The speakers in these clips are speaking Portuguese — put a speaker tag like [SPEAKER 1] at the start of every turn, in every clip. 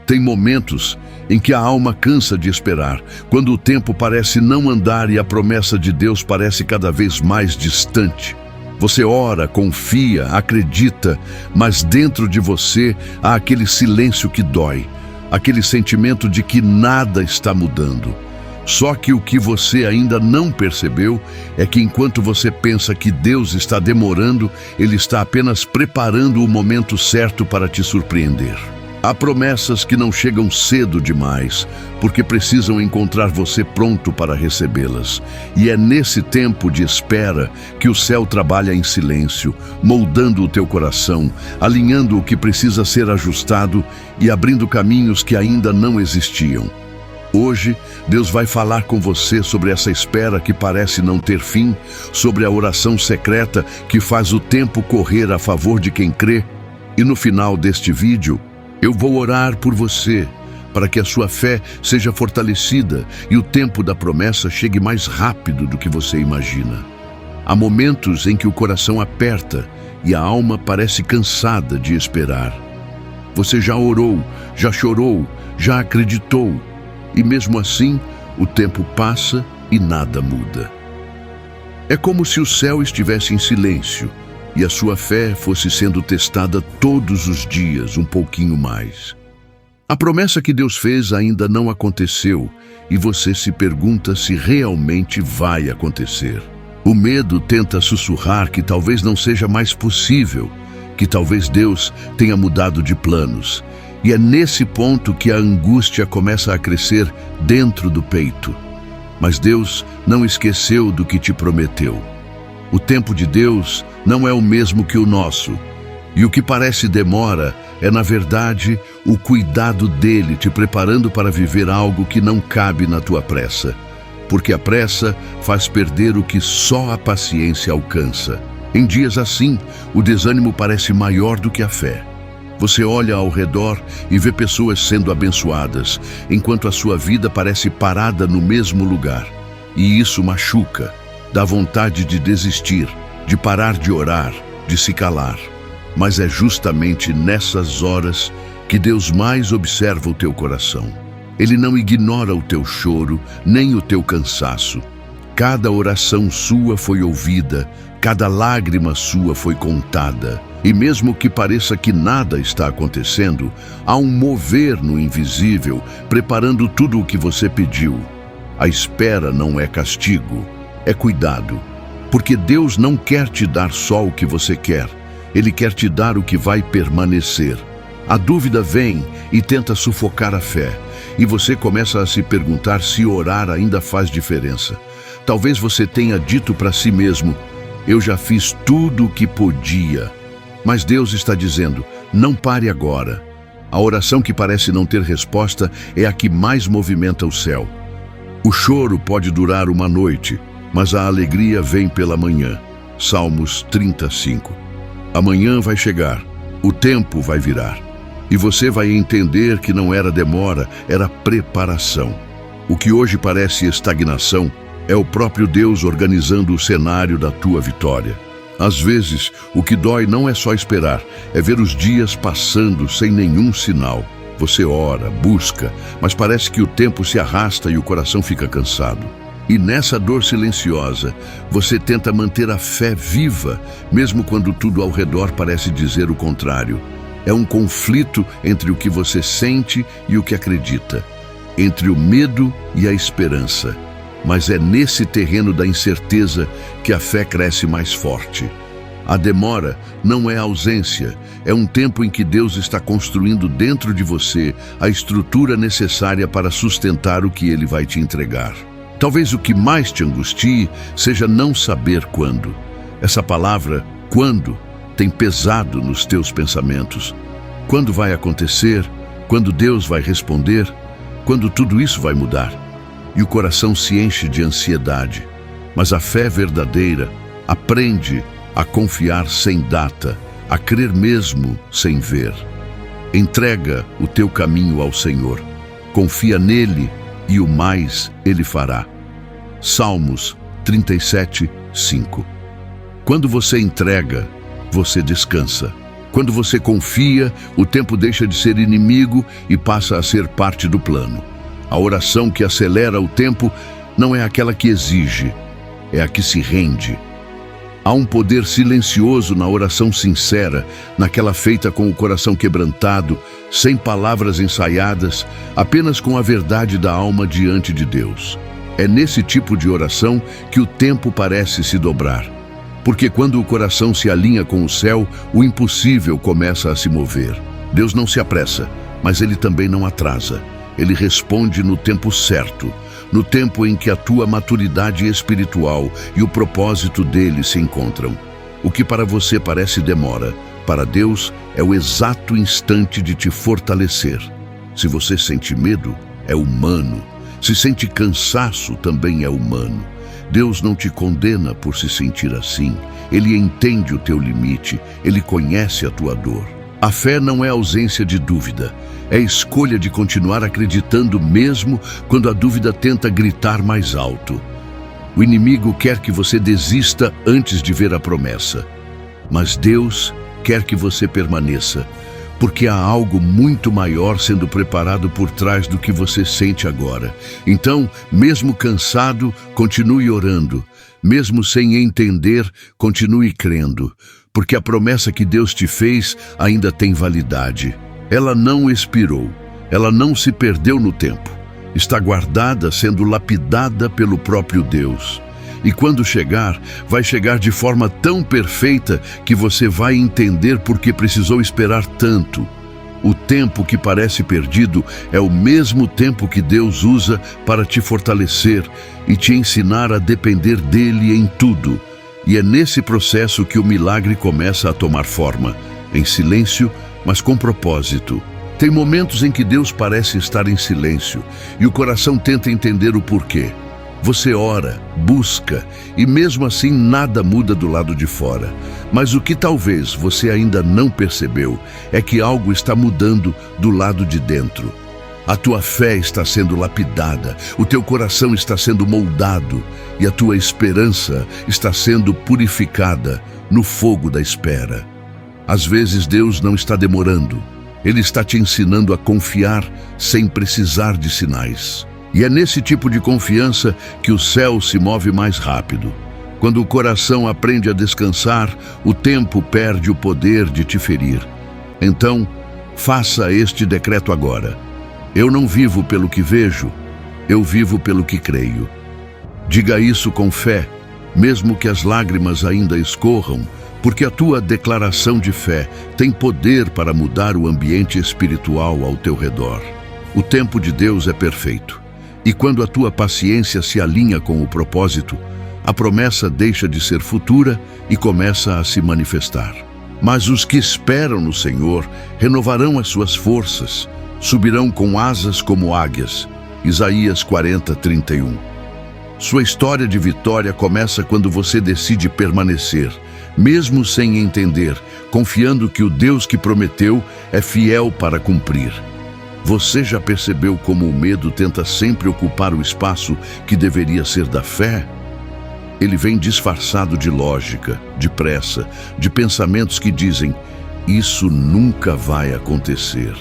[SPEAKER 1] Tem momentos em que a alma cansa de esperar, quando o tempo parece não andar e a promessa de Deus parece cada vez mais distante. Você ora, confia, acredita, mas dentro de você há aquele silêncio que dói, aquele sentimento de que nada está mudando. Só que o que você ainda não percebeu é que enquanto você pensa que Deus está demorando, Ele está apenas preparando o momento certo para te surpreender. Há promessas que não chegam cedo demais, porque precisam encontrar você pronto para recebê-las. E é nesse tempo de espera que o céu trabalha em silêncio, moldando o teu coração, alinhando o que precisa ser ajustado e abrindo caminhos que ainda não existiam. Hoje, Deus vai falar com você sobre essa espera que parece não ter fim, sobre a oração secreta que faz o tempo correr a favor de quem crê. E no final deste vídeo, eu vou orar por você, para que a sua fé seja fortalecida e o tempo da promessa chegue mais rápido do que você imagina. Há momentos em que o coração aperta e a alma parece cansada de esperar. Você já orou, já chorou, já acreditou, e mesmo assim, o tempo passa e nada muda. É como se o céu estivesse em silêncio e a sua fé fosse sendo testada todos os dias, um pouquinho mais. A promessa que Deus fez ainda não aconteceu e você se pergunta se realmente vai acontecer. O medo tenta sussurrar que talvez não seja mais possível, que talvez Deus tenha mudado de planos. E é nesse ponto que a angústia começa a crescer dentro do peito. Mas Deus não esqueceu do que te prometeu. O tempo de Deus não é o mesmo que o nosso. E o que parece demora é, na verdade, o cuidado dele te preparando para viver algo que não cabe na tua pressa. Porque a pressa faz perder o que só a paciência alcança. Em dias assim, o desânimo parece maior do que a fé. Você olha ao redor e vê pessoas sendo abençoadas, enquanto a sua vida parece parada no mesmo lugar. E isso machuca. Dá vontade de desistir, de parar de orar, de se calar. Mas é justamente nessas horas que Deus mais observa o teu coração. Ele não ignora o teu choro, nem o teu cansaço. Cada oração sua foi ouvida, cada lágrima sua foi contada. E mesmo que pareça que nada está acontecendo, há um mover no invisível, preparando tudo o que você pediu. A espera não é castigo. É cuidado, porque Deus não quer te dar só o que você quer, Ele quer te dar o que vai permanecer. A dúvida vem e tenta sufocar a fé, e você começa a se perguntar se orar ainda faz diferença. Talvez você tenha dito para si mesmo, eu já fiz tudo o que podia. Mas Deus está dizendo, não pare agora. A oração que parece não ter resposta é a que mais movimenta o céu. O choro pode durar uma noite, mas a alegria vem pela manhã. Salmos 35. Amanhã vai chegar, o tempo vai virar. E você vai entender que não era demora, era preparação. O que hoje parece estagnação é o próprio Deus organizando o cenário da tua vitória. Às vezes, o que dói não é só esperar, é ver os dias passando sem nenhum sinal. Você ora, busca, mas parece que o tempo se arrasta e o coração fica cansado. E nessa dor silenciosa, você tenta manter a fé viva, mesmo quando tudo ao redor parece dizer o contrário. É um conflito entre o que você sente e o que acredita, entre o medo e a esperança. Mas é nesse terreno da incerteza que a fé cresce mais forte. A demora não é ausência, é um tempo em que Deus está construindo dentro de você a estrutura necessária para sustentar o que Ele vai te entregar. Talvez o que mais te angustie seja não saber quando. Essa palavra, quando, tem pesado nos teus pensamentos. Quando vai acontecer? Quando Deus vai responder? Quando tudo isso vai mudar? E o coração se enche de ansiedade. Mas a fé verdadeira aprende a confiar sem data, a crer mesmo sem ver. Entrega o teu caminho ao Senhor. Confia nele e o mais Ele fará. Salmos 37, 5. Quando você entrega, você descansa. Quando você confia, o tempo deixa de ser inimigo e passa a ser parte do plano. A oração que acelera o tempo não é aquela que exige, é a que se rende. Há um poder silencioso na oração sincera, naquela feita com o coração quebrantado, sem palavras ensaiadas, apenas com a verdade da alma diante de Deus. É nesse tipo de oração que o tempo parece se dobrar. Porque quando o coração se alinha com o céu, o impossível começa a se mover. Deus não se apressa, mas Ele também não atrasa. Ele responde no tempo certo, no tempo em que a tua maturidade espiritual e o propósito dele se encontram. O que para você parece demora, para Deus é o exato instante de te fortalecer. Se você sente medo, é humano. Se sente cansaço, também é humano. Deus não te condena por se sentir assim. Ele entende o teu limite, Ele conhece a tua dor. A fé não é ausência de dúvida, é escolha de continuar acreditando mesmo quando a dúvida tenta gritar mais alto. O inimigo quer que você desista antes de ver a promessa, mas Deus quer que você permaneça, porque há algo muito maior sendo preparado por trás do que você sente agora. Então, mesmo cansado, continue orando. Mesmo sem entender, continue crendo, porque a promessa que Deus te fez ainda tem validade. Ela não expirou, ela não se perdeu no tempo. Está guardada, sendo lapidada pelo próprio Deus. E quando chegar, vai chegar de forma tão perfeita que você vai entender por que precisou esperar tanto. O tempo que parece perdido é o mesmo tempo que Deus usa para te fortalecer e te ensinar a depender dele em tudo. E é nesse processo que o milagre começa a tomar forma, em silêncio, mas com propósito. Tem momentos em que Deus parece estar em silêncio e o coração tenta entender o porquê. Você ora, busca e mesmo assim nada muda do lado de fora. Mas o que talvez você ainda não percebeu é que algo está mudando do lado de dentro. A tua fé está sendo lapidada, o teu coração está sendo moldado e a tua esperança está sendo purificada no fogo da espera. Às vezes Deus não está demorando, Ele está te ensinando a confiar sem precisar de sinais. E é nesse tipo de confiança que o céu se move mais rápido. Quando o coração aprende a descansar, o tempo perde o poder de te ferir. Então, faça este decreto agora. Eu não vivo pelo que vejo, eu vivo pelo que creio. Diga isso com fé, mesmo que as lágrimas ainda escorram, porque a tua declaração de fé tem poder para mudar o ambiente espiritual ao teu redor. O tempo de Deus é perfeito. E quando a tua paciência se alinha com o propósito, a promessa deixa de ser futura e começa a se manifestar. Mas os que esperam no Senhor renovarão as suas forças, subirão com asas como águias. Isaías 40:31. Sua história de vitória começa quando você decide permanecer, mesmo sem entender, confiando que o Deus que prometeu é fiel para cumprir. Você já percebeu como o medo tenta sempre ocupar o espaço que deveria ser da fé? Ele vem disfarçado de lógica, de pressa, de pensamentos que dizem: isso nunca vai acontecer.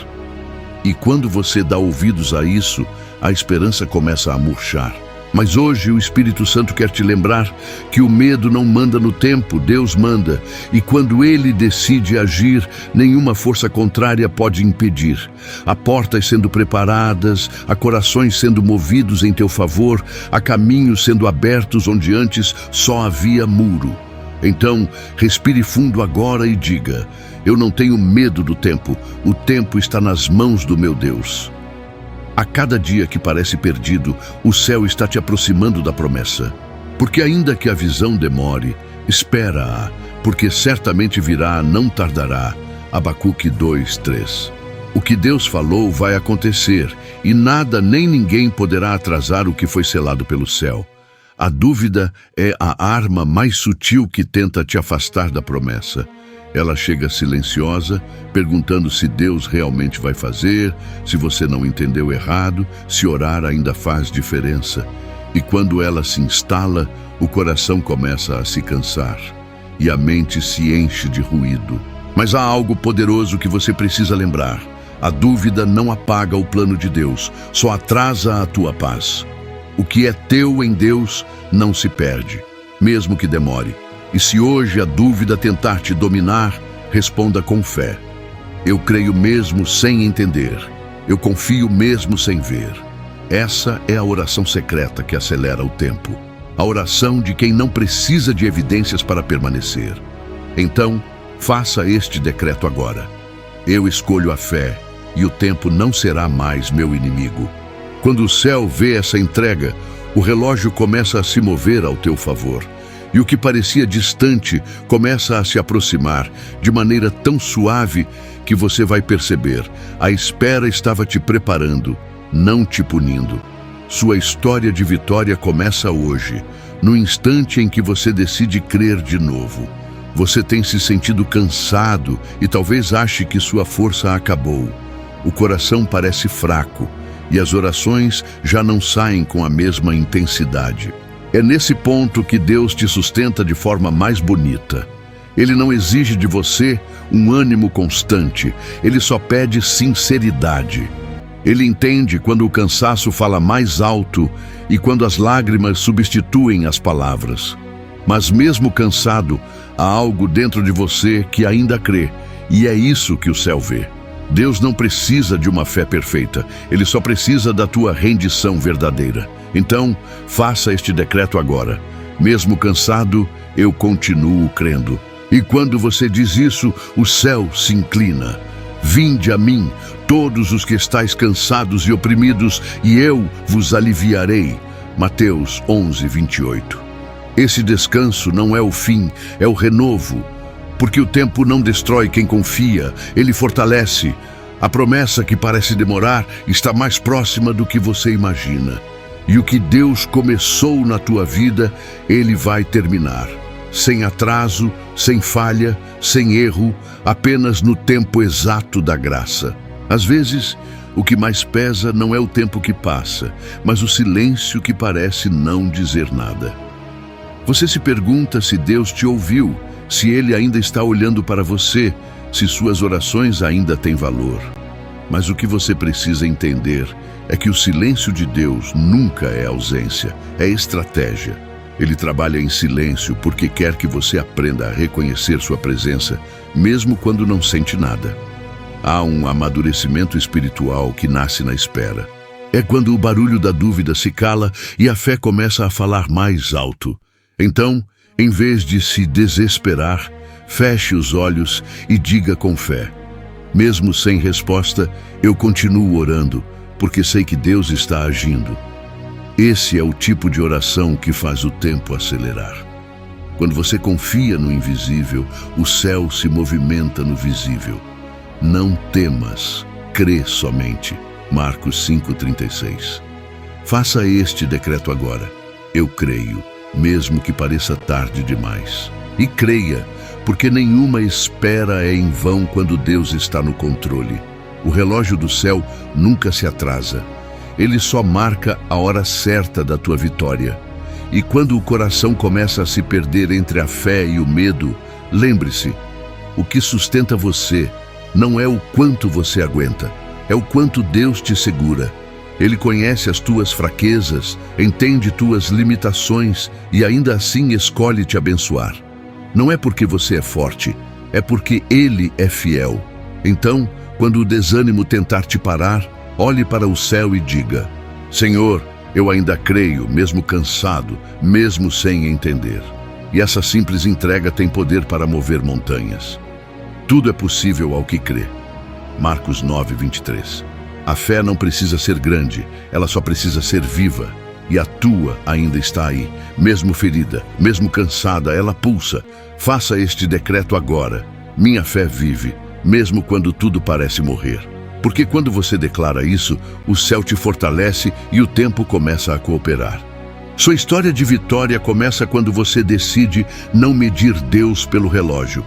[SPEAKER 1] E quando você dá ouvidos a isso, a esperança começa a murchar. Mas hoje o Espírito Santo quer te lembrar que o medo não manda no tempo, Deus manda. E quando Ele decide agir, nenhuma força contrária pode impedir. Há portas sendo preparadas, há corações sendo movidos em teu favor, há caminhos sendo abertos onde antes só havia muro. Então, respire fundo agora e diga: eu não tenho medo do tempo, o tempo está nas mãos do meu Deus. A cada dia que parece perdido, o céu está te aproximando da promessa. Porque ainda que a visão demore, espera-a, porque certamente virá, não tardará. Abacuque 2:3. O que Deus falou vai acontecer, e nada nem ninguém poderá atrasar o que foi selado pelo céu. A dúvida é a arma mais sutil que tenta te afastar da promessa. Ela chega silenciosa, perguntando se Deus realmente vai fazer, se você não entendeu errado, se orar ainda faz diferença. E quando ela se instala, o coração começa a se cansar e a mente se enche de ruído. Mas há algo poderoso que você precisa lembrar. A dúvida não apaga o plano de Deus, só atrasa a tua paz. O que é teu em Deus não se perde, mesmo que demore. E se hoje a dúvida tentar te dominar, responda com fé. Eu creio mesmo sem entender. Eu confio mesmo sem ver. Essa é a oração secreta que acelera o tempo. A oração de quem não precisa de evidências para permanecer. Então, faça este decreto agora. Eu escolho a fé e o tempo não será mais meu inimigo. Quando o céu vê essa entrega, o relógio começa a se mover ao teu favor. E o que parecia distante começa a se aproximar de maneira tão suave que você vai perceber. A espera estava te preparando, não te punindo. Sua história de vitória começa hoje, no instante em que você decide crer de novo. Você tem se sentido cansado e talvez ache que sua força acabou. O coração parece fraco e as orações já não saem com a mesma intensidade. É nesse ponto que Deus te sustenta de forma mais bonita. Ele não exige de você um ânimo constante, ele só pede sinceridade. Ele entende quando o cansaço fala mais alto e quando as lágrimas substituem as palavras. Mas mesmo cansado, há algo dentro de você que ainda crê, e é isso que o céu vê. Deus não precisa de uma fé perfeita, ele só precisa da tua rendição verdadeira. Então, faça este decreto agora. Mesmo cansado, eu continuo crendo. E quando você diz isso, o céu se inclina. Vinde a mim, todos os que estáis cansados e oprimidos, e eu vos aliviarei. Mateus 11, 28. Esse descanso não é o fim, é o renovo. Porque o tempo não destrói quem confia, ele fortalece. A promessa que parece demorar está mais próxima do que você imagina. E o que Deus começou na tua vida, ele vai terminar. Sem atraso, sem falha, sem erro, apenas no tempo exato da graça. Às vezes, o que mais pesa não é o tempo que passa, mas o silêncio que parece não dizer nada. Você se pergunta se Deus te ouviu, se Ele ainda está olhando para você, se suas orações ainda têm valor. Mas o que você precisa entender é que o silêncio de Deus nunca é ausência, é estratégia. Ele trabalha em silêncio porque quer que você aprenda a reconhecer sua presença, mesmo quando não sente nada. Há um amadurecimento espiritual que nasce na espera. É quando o barulho da dúvida se cala e a fé começa a falar mais alto. Então, em vez de se desesperar, feche os olhos e diga com fé: mesmo sem resposta, eu continuo orando, porque sei que Deus está agindo. Esse é o tipo de oração que faz o tempo acelerar. Quando você confia no invisível, o céu se movimenta no visível. Não temas, crê somente. Marcos 5,36. Faça este decreto agora. Eu creio, mesmo que pareça tarde demais. E creia, porque nenhuma espera é em vão quando Deus está no controle. O relógio do céu nunca se atrasa. Ele só marca a hora certa da tua vitória. E quando o coração começa a se perder entre a fé e o medo, lembre-se, o que sustenta você não é o quanto você aguenta, é o quanto Deus te segura. Ele conhece as tuas fraquezas, entende tuas limitações e ainda assim escolhe te abençoar. Não é porque você é forte, é porque Ele é fiel. Então, quando o desânimo tentar te parar, olhe para o céu e diga: Senhor, eu ainda creio, mesmo cansado, mesmo sem entender. E essa simples entrega tem poder para mover montanhas. Tudo é possível ao que crê. Marcos 9, 23. A fé não precisa ser grande, ela só precisa ser viva. E a tua ainda está aí, mesmo ferida, mesmo cansada, ela pulsa. Faça este decreto agora. Minha fé vive, mesmo quando tudo parece morrer. Porque quando você declara isso, o céu te fortalece e o tempo começa a cooperar. Sua história de vitória começa quando você decide não medir Deus pelo relógio,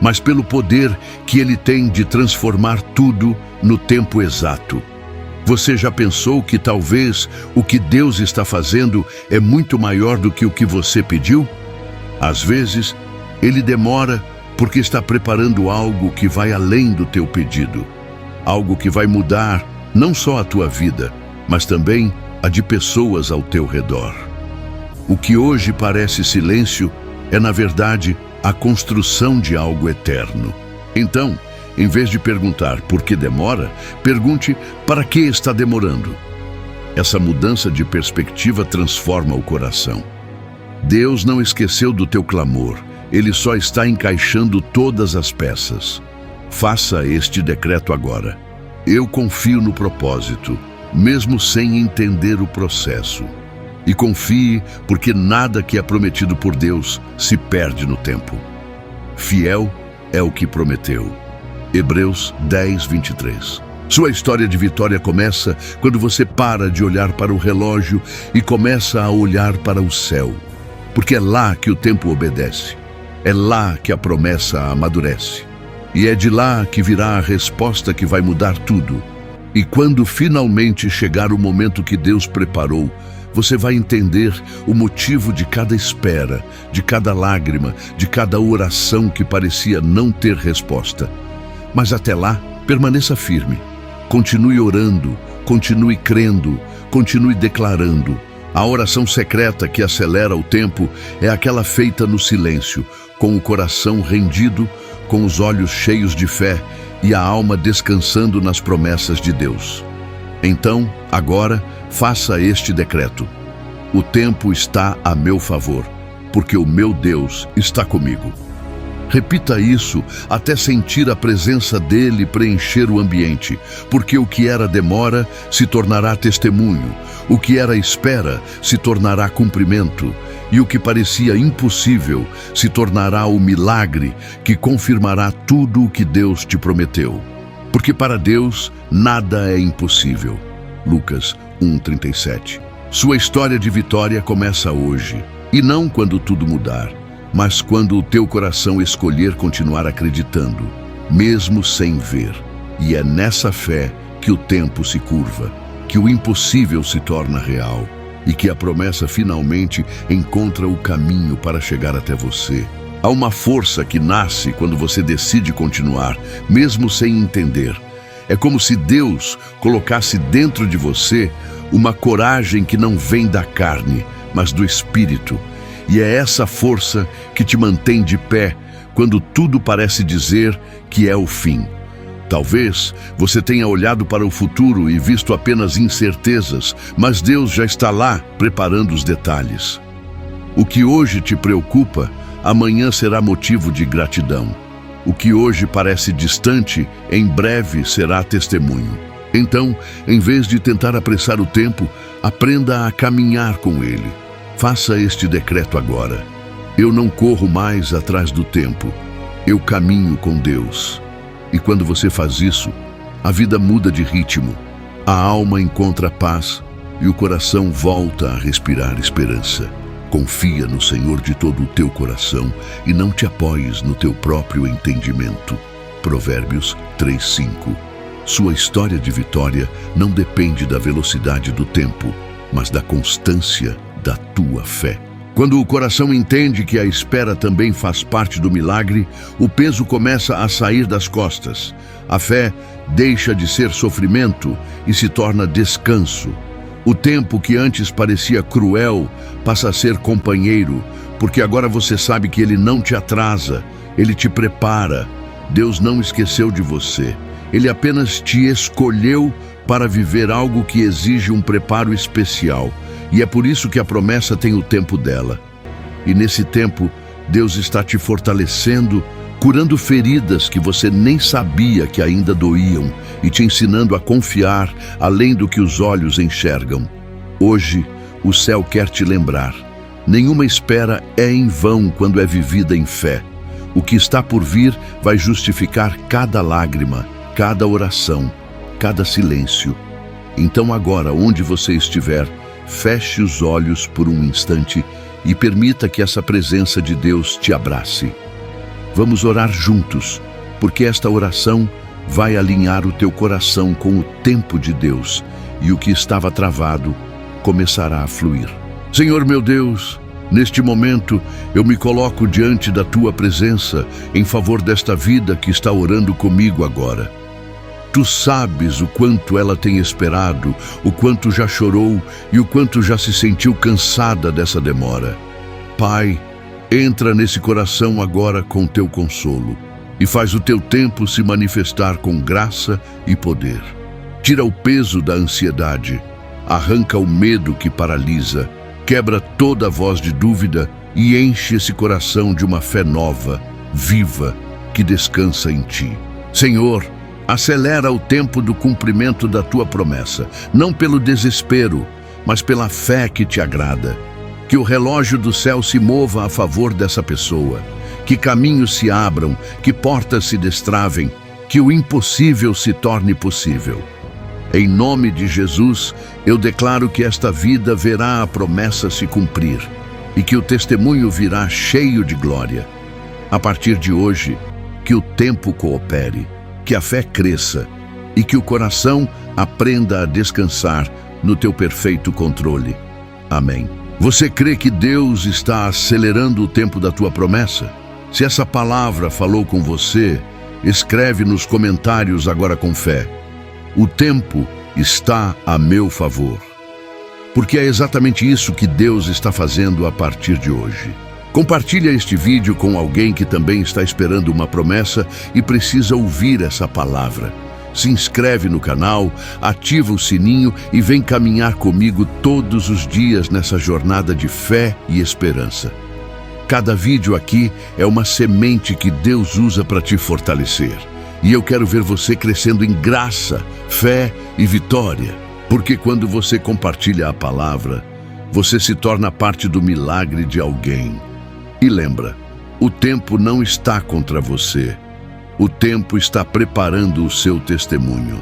[SPEAKER 1] mas pelo poder que Ele tem de transformar tudo no tempo exato. Você já pensou que talvez o que Deus está fazendo é muito maior do que o que você pediu? Às vezes, Ele demora porque está preparando algo que vai além do teu pedido. Algo que vai mudar não só a tua vida, mas também a de pessoas ao teu redor. O que hoje parece silêncio é, na verdade, a construção de algo eterno. Então, em vez de perguntar por que demora, pergunte para que está demorando. Essa mudança de perspectiva transforma o coração. Deus não esqueceu do teu clamor, Ele só está encaixando todas as peças. Faça este decreto agora. Eu confio no propósito, mesmo sem entender o processo. E confie, porque nada que é prometido por Deus se perde no tempo. Fiel é o que prometeu. Hebreus 10, 23. Sua história de vitória começa quando você para de olhar para o relógio e começa a olhar para o céu. Porque é lá que o tempo obedece. É lá que a promessa amadurece. E é de lá que virá a resposta que vai mudar tudo. E quando finalmente chegar o momento que Deus preparou, você vai entender o motivo de cada espera, de cada lágrima, de cada oração que parecia não ter resposta. Mas até lá, permaneça firme. Continue orando, continue crendo, continue declarando. A oração secreta que acelera o tempo é aquela feita no silêncio, com o coração rendido, com os olhos cheios de fé e a alma descansando nas promessas de Deus. Então, agora, faça este decreto. O tempo está a meu favor, porque o meu Deus está comigo. Repita isso até sentir a presença dele preencher o ambiente, porque o que era demora se tornará testemunho, o que era espera se tornará cumprimento, e o que parecia impossível se tornará o milagre que confirmará tudo o que Deus te prometeu. Porque para Deus nada é impossível. Lucas 1:37. Sua história de vitória começa hoje, e não quando tudo mudar, mas quando o teu coração escolher continuar acreditando, mesmo sem ver. E é nessa fé que o tempo se curva, que o impossível se torna real e que a promessa finalmente encontra o caminho para chegar até você. Há uma força que nasce quando você decide continuar, mesmo sem entender. É como se Deus colocasse dentro de você uma coragem que não vem da carne, mas do Espírito. E é essa força que te mantém de pé quando tudo parece dizer que é o fim. Talvez você tenha olhado para o futuro e visto apenas incertezas, mas Deus já está lá preparando os detalhes. O que hoje te preocupa, amanhã será motivo de gratidão. O que hoje parece distante, em breve será testemunho. Então, em vez de tentar apressar o tempo, aprenda a caminhar com ele. Faça este decreto agora. Eu não corro mais atrás do tempo. Eu caminho com Deus. E quando você faz isso, a vida muda de ritmo. A alma encontra paz e o coração volta a respirar esperança. Confia no Senhor de todo o teu coração e não te apoies no teu próprio entendimento. Provérbios 3:5. Sua história de vitória não depende da velocidade do tempo, mas da constância da tua fé. Quando o coração entende que a espera também faz parte do milagre, o peso começa a sair das costas. A fé deixa de ser sofrimento e se torna descanso. O tempo que antes parecia cruel passa a ser companheiro, porque agora você sabe que ele não te atrasa, ele te prepara. Deus não esqueceu de você. Ele apenas te escolheu para viver algo que exige um preparo especial. E é por isso que a promessa tem o tempo dela. E nesse tempo, Deus está te fortalecendo, curando feridas que você nem sabia que ainda doíam e te ensinando a confiar além do que os olhos enxergam. Hoje, o céu quer te lembrar. Nenhuma espera é em vão quando é vivida em fé. O que está por vir vai justificar cada lágrima, cada oração, cada silêncio. Então agora, onde você estiver, feche os olhos por um instante e permita que essa presença de Deus te abrace. Vamos orar juntos, porque esta oração vai alinhar o teu coração com o tempo de Deus e o que estava travado começará a fluir. Senhor meu Deus, Neste momento, eu me coloco diante da tua presença em favor desta vida que está orando comigo agora. Tu sabes o quanto ela tem esperado, o quanto já chorou e o quanto já se sentiu cansada dessa demora. Pai, entra nesse coração agora com teu consolo e faz o teu tempo se manifestar com graça e poder. Tira o peso da ansiedade, arranca o medo que paralisa, quebra toda a voz de dúvida e enche esse coração de uma fé nova, viva, que descansa em ti. Senhor, acelera o tempo do cumprimento da tua promessa, não pelo desespero, mas pela fé que te agrada. Que o relógio do céu se mova a favor dessa pessoa, que caminhos se abram, que portas se destravem, que o impossível se torne possível. Em nome de Jesus, eu declaro que esta vida verá a promessa se cumprir e que o testemunho virá cheio de glória. A partir de hoje, que o tempo coopere, que a fé cresça e que o coração aprenda a descansar no teu perfeito controle. Amém. Você crê que Deus está acelerando o tempo da tua promessa? Se essa palavra falou com você, escreve nos comentários agora com fé: o tempo está a meu favor. Porque é exatamente isso que Deus está fazendo a partir de hoje. Compartilha este vídeo com alguém que também está esperando uma promessa e precisa ouvir essa palavra. Se inscreve no canal, ativa o sininho e vem caminhar comigo todos os dias nessa jornada de fé e esperança. Cada vídeo aqui é uma semente que Deus usa para te fortalecer. E eu quero ver você crescendo em graça, fé e vitória. Porque quando você compartilha a palavra, você se torna parte do milagre de alguém. E lembra, o tempo não está contra você. O tempo está preparando o seu testemunho.